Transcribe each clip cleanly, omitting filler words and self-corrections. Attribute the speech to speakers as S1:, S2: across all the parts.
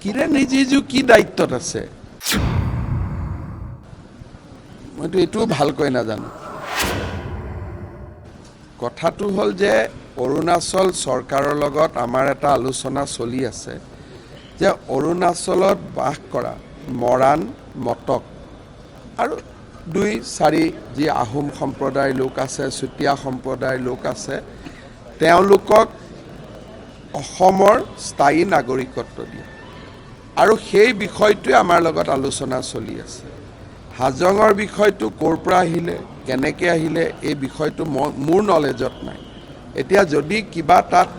S1: কিरण ৰিজিজু কি দায়িত্বত আছে মইতো এইটোও ভালকৈ নাজানো কথাটো হল যে অৰুণাচল চৰকাৰৰ লগত আমাৰ এটা আলোচনা চলি আছে যে অৰুণাচলত বাস কৰা মৰাণ মটক আৰু 2-4 যি আহোম সম্প্ৰদায়ৰ লোক আছে চুতীয়া সম্প্ৰদায়ৰ লোক আছে তেওঁলোকক অসমৰ স্থায়ী নাগৰিকত্ব দিয়ে আৰু সেই বিষয়টোৱে আমাৰ লগত আলোচনা চলি আছে হাজঙৰ বিষয়টো ক'ৰ পৰা আহিলে কেনেকৈ আহিলে এই বিষয়টো মোৰ নলেজত নাই এতিয়া যদি কিবা তাত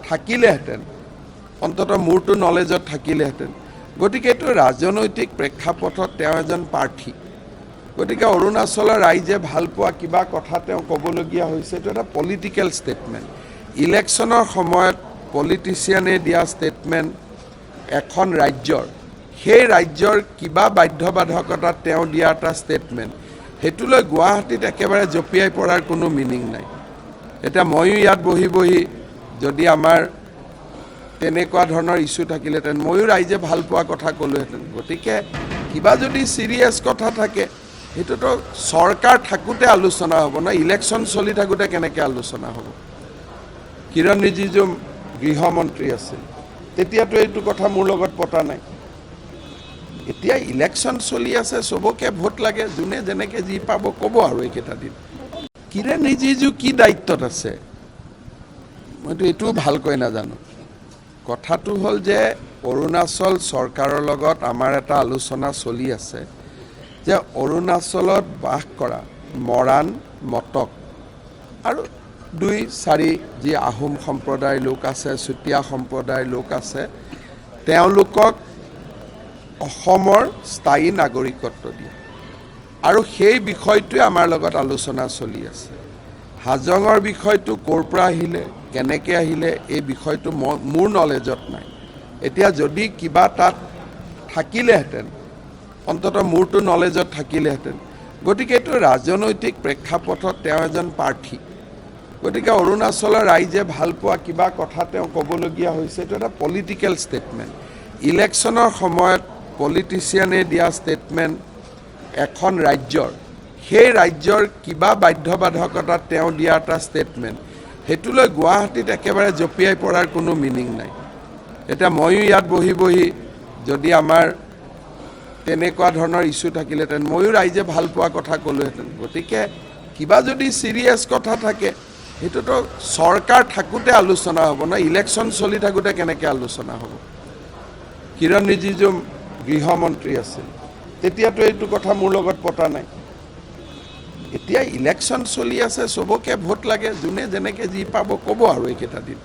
S1: থাকিলেহেঁতেন অন্ততঃ মোৰটো নলেজত থাকিলেহেঁতেন গতিকে এইটো ৰাজনৈতিক প্ৰেক্ষাপটত তেওঁ এজন প্ৰাৰ্থী গতিকে অৰুণাচলৰ ৰাইজে ভাল পোৱা কিবা কথা তেওঁ ক'বলগীয়া হৈছে এইটো এটা পলিটিকেল ষ্টেটমেণ্ট ইলেকশ্যনৰ সময়ত পলিটিচিয়ানে দিয়া ষ্টেটমেণ্ট এখন ৰাজ্যৰ সেই ৰাজ্যৰ কিবা বাধ্যবাধকতাত তেওঁ দিয়া এটা ষ্টেটমেণ্ট হেতুলৈ গুৱাহাটীত একেবাৰে জপিয়াই পৰাৰ কোনো মিনিং নাই এটা ময়ো ইয়াত বহি যদি আমাৰ তেনেকুৱা ধৰণৰ ইস্যু থাকিলেহেঁতেন ময়ো ৰাইজে ভাল পোৱা কথা ক'লোহেঁতেন গতিকে কিবা যদি সিৰিয়াছ কথা থাকে হেতুটো চৰকাৰ থাকোঁতে আলোচনা হ'ব না ইলেকশ্যন চলি থাকোঁতে কেনেকৈ আলোচনা হ'ব কিरण ৰিজিজু গৃহমন্ত্ৰী আছিল তেতিয়াতো এইটো কথা মোৰ লগত পতা নাই এতিয়া ইলেকশ্যন চলি আছে সবকে ভোট লাগে যোনে যেনেকৈ যি পাব ক'ব আৰু এইকেইটা দিন কিरण ৰিজিজু কি দায়িত্বত আছে মইতো এইটোও ভালকৈ নাজানো কথাটো হল যে অৰুণাচল চৰকাৰৰ লগত আমাৰ এটা আলোচনা চলি আছে যে অৰুণাচলত বাস কৰা মৰাণ মটক আৰু 2-4 যি আহোম সম্প্ৰদায়ৰ লোক আছে চুতীয়া সম্প্ৰদায়ৰ লোক আছে তেওঁলোকক অসমৰ স্থায়ী নাগৰিকত্ব দিয়ে আৰু সেই বিষয়টোৱে আমাৰ লগত আলোচনা চলি আছে হাজঙৰ বিষয়টো ক'ৰ পৰা আহিলে কেনেকৈ আহিলে এই বিষয়টো মোৰ নলেজত নাই এতিয়া যদি কিবা তাত থাকিলেহেঁতেন অন্ততঃ মোৰটো নলেজত থাকিলেহেঁতেন গতিকে এইটো ৰাজনৈতিক প্ৰেক্ষাপটত তেওঁ এজন প্ৰাৰ্থী গতিকে অৰুণাচলৰ ৰাইজে ভাল পোৱা কিবা কথা তেওঁ ক'বলগীয়া হৈছে এইটো এটা পলিটিকেল ষ্টেটমেণ্ট ইলেকশ্যনৰ সময়ত পলিটিচিয়ানে দিয়া ষ্টেটমেণ্ট এখন ৰাজ্যৰ সেই ৰাজ্যৰ কিবা বাধ্যবাধকতাত তেওঁ দিয়া এটা ষ্টেটমেণ্ট হেতুলৈ গুৱাহাটীত একেবাৰে জপিয়াই পৰাৰ কোনো মিনিং নাই এটা ময়ো ইয়াত বহি যদি আমাৰ তেনেকুৱা ধৰণৰ ইস্যু থাকিলেহেঁতেন ময়ো ৰাইজে ভাল পোৱা কথা ক'লোহেঁতেন গতিকে কিবা যদি সিৰিয়াছ কথা থাকে হেতুটো চৰকাৰ থাকোঁতে আলোচনা হ'ব না ইলেকশ্যন চলি থাকোঁতে কেনেকৈ আলোচনা হ'ব কিरण ৰিজিজু গৃহমন্ত্ৰী আছিল তেতিয়াতো এইটো কথা মোৰ লগত পতা নাই এতিয়া ইলেকশ্যন চলি আছে সবকে ভোট লাগে যোনে যেনেকৈ যি পাব ক'ব আৰু এইকেইটা দিন